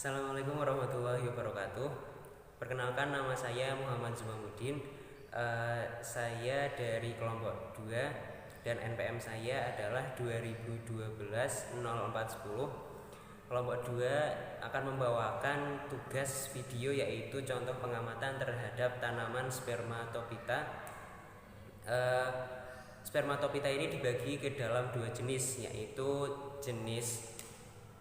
Assalamualaikum warahmatullahi wabarakatuh. Perkenalkan, nama saya Muhammad Zumamuddin. Saya dari kelompok 2 dan NPM saya adalah 2012-0410. Kelompok 2 akan membawakan tugas video yaitu contoh pengamatan terhadap tanaman spermatopita. Spermatopita ini dibagi ke dalam dua jenis, yaitu jenis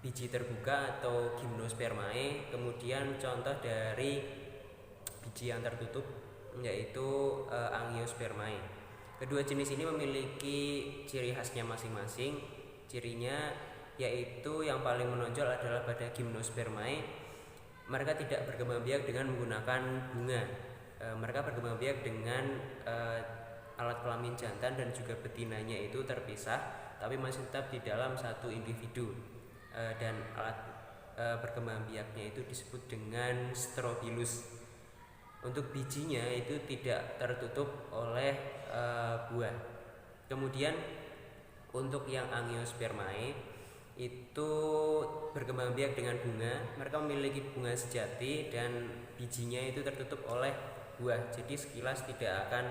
biji terbuka atau gymnospermae, kemudian contoh dari biji yang tertutup yaitu angiospermae. Kedua jenis ini memiliki ciri khasnya masing-masing. Cirinya yaitu yang paling menonjol adalah pada gymnospermae, mereka tidak berkembang biak dengan menggunakan bunga. Mereka berkembang biak dengan alat kelamin jantan dan juga betinanya itu terpisah, tapi masih tetap di dalam satu individu. Dan alat berkembang biaknya itu disebut dengan strobilus. Untuk bijinya itu tidak tertutup oleh buah. Kemudian untuk yang angiospermae itu berkembang biak dengan bunga. Mereka memiliki bunga sejati dan bijinya itu tertutup oleh buah. Jadi sekilas tidak akan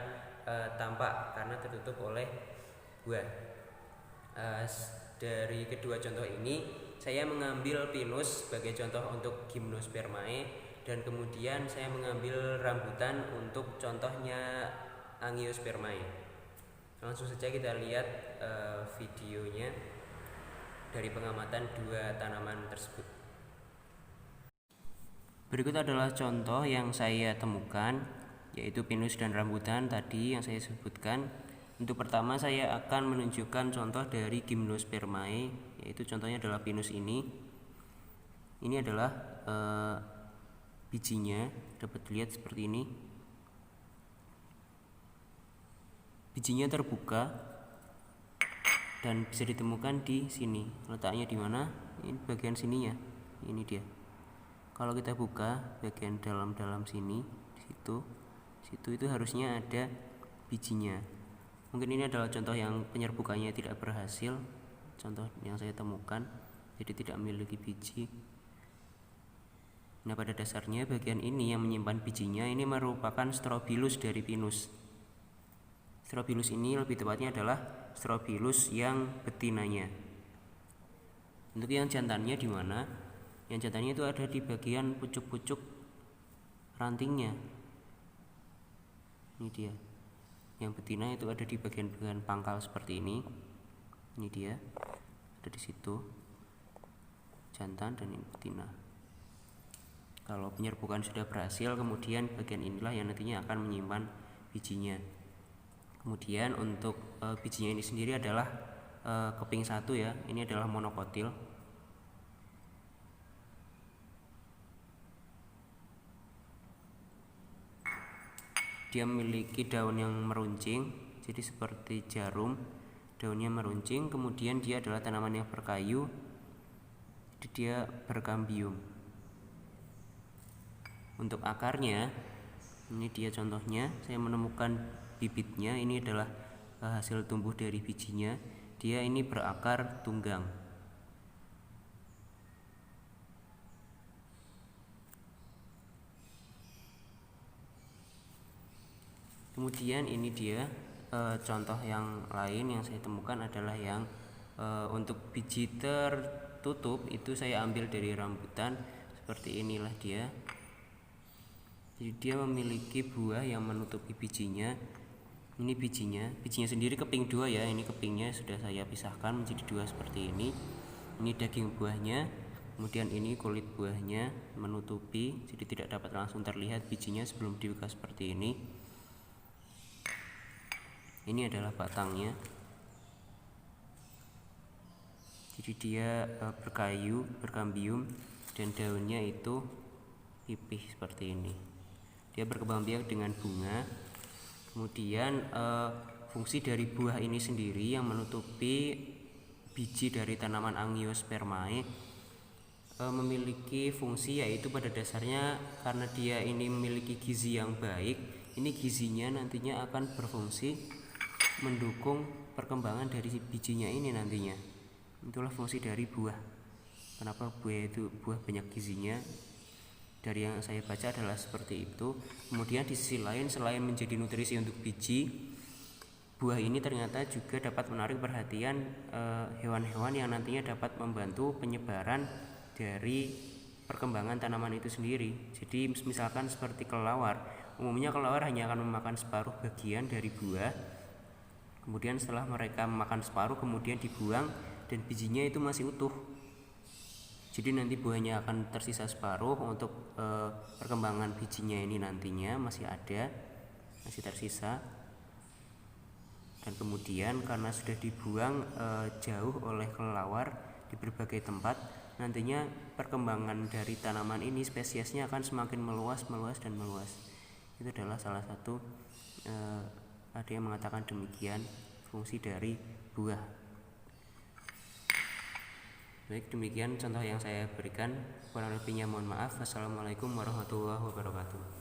tampak karena tertutup oleh buah. Dari kedua contoh ini saya mengambil pinus sebagai contoh untuk gymnospermae, dan kemudian saya mengambil rambutan untuk contohnya angiospermae. Langsung saja kita lihat videonya dari pengamatan dua tanaman tersebut. Berikut adalah contoh yang saya temukan, yaitu pinus dan rambutan tadi yang saya sebutkan. Untuk pertama saya akan menunjukkan contoh dari gymnospermae, yaitu contohnya adalah pinus ini. Ini adalah bijinya, dapat dilihat seperti ini. Bijinya terbuka dan bisa ditemukan di sini. Letaknya di mana? Ini bagian sininya. Ini dia. Kalau kita buka bagian dalam sini, situ itu harusnya ada bijinya. Mungkin ini adalah contoh yang penyerbukannya tidak berhasil, contoh yang saya temukan, jadi tidak memiliki biji. Nah, pada dasarnya bagian ini yang menyimpan bijinya ini merupakan strobilus dari pinus. Strobilus ini lebih tepatnya adalah strobilus yang betinanya. Untuk yang jantannya di mana? Yang jantannya itu ada di bagian pucuk-pucuk rantingnya. Ini dia. Yang betina itu ada di bagian pangkal seperti ini. Ini dia, ada di situ jantan dan ini betina. Kalau penyerbukan sudah berhasil, kemudian bagian inilah yang nantinya akan menyimpan bijinya. Kemudian untuk bijinya ini sendiri adalah keping 1 ya. Ini adalah monokotil. Dia memiliki daun yang meruncing, jadi seperti jarum, daunnya meruncing. Kemudian dia adalah tanaman yang berkayu, jadi dia berkambium. Untuk akarnya, ini dia contohnya. Saya menemukan bibitnya. Ini adalah hasil tumbuh dari bijinya. Dia ini berakar tunggang. Kemudian ini dia contoh yang lain yang saya temukan adalah yang untuk biji tertutup itu saya ambil dari rambutan. Seperti inilah dia. Jadi dia memiliki buah yang menutupi bijinya. Ini bijinya sendiri keping 2 ya. Ini kepingnya sudah saya pisahkan menjadi 2 seperti ini. Ini daging buahnya, kemudian ini kulit buahnya menutupi, jadi tidak dapat langsung terlihat bijinya sebelum dibuka seperti ini. Ini adalah batangnya. Jadi dia berkayu, berkambium, dan daunnya itu pipih seperti ini. Dia berkembang biak dengan bunga. Kemudian fungsi dari buah ini sendiri yang menutupi biji dari tanaman angiospermae memiliki fungsi, yaitu pada dasarnya karena dia ini memiliki gizi yang baik, ini gizinya nantinya akan berfungsi mendukung perkembangan dari bijinya ini nantinya. Itulah fungsi dari buah Kenapa buah banyak gizinya? Dari yang saya baca adalah seperti itu. Kemudian di sisi lain, selain menjadi nutrisi untuk biji, buah ini ternyata juga dapat menarik perhatian hewan-hewan yang nantinya dapat membantu penyebaran dari perkembangan tanaman itu sendiri. Jadi misalkan seperti kelelawar, umumnya kelelawar hanya akan memakan separuh bagian dari buah. Kemudian setelah mereka memakan separuh, kemudian dibuang dan bijinya itu masih utuh. Jadi nanti buahnya akan tersisa separuh untuk perkembangan bijinya ini nantinya masih ada, masih tersisa. Dan kemudian karena sudah dibuang jauh oleh kelelawar di berbagai tempat, nantinya perkembangan dari tanaman ini spesiesnya akan semakin meluas dan meluas. Itu adalah salah satu ada yang mengatakan demikian fungsi dari buah. Baik, demikian contoh yang saya berikan. Kurang lebihnya mohon maaf. Wassalamualaikum warahmatullahi wabarakatuh.